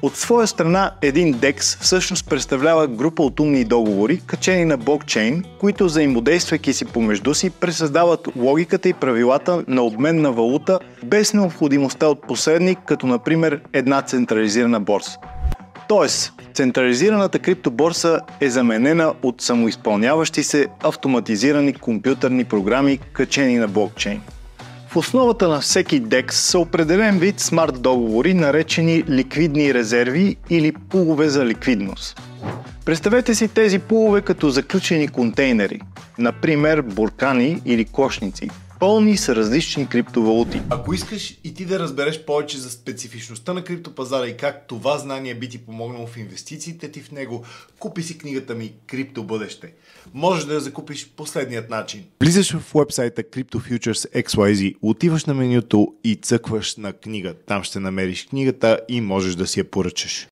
От своя страна, един DEX всъщност представлява група от умни договори, качени на блокчейн, които взаимодействайки си помежду си, пресъздават логиката и правилата на обмен на валута без необходимостта от посредник, като например една централизирана борса. Тоест, централизираната криптоборса е заменена от самоизпълняващи се автоматизирани компютърни програми, качени на блокчейн. В основата на всеки DEX са определен вид смарт договори, наречени ликвидни резерви или пулове за ликвидност. Представете си тези пулове като заключени контейнери, например буркани или кошници, пълни с различни криптовалути. Ако искаш и ти да разбереш повече за специфичността на криптопазара и как това знание би ти помогнало в инвестициите ти в него, купи си книгата ми Крипто бъдеще. Можеш да я закупиш последният начин. Влизаш в уебсайта Crypto Futures XYZ, отиваш на менюто и цъкваш на книга. Там ще намериш книгата и можеш да си я поръчаш.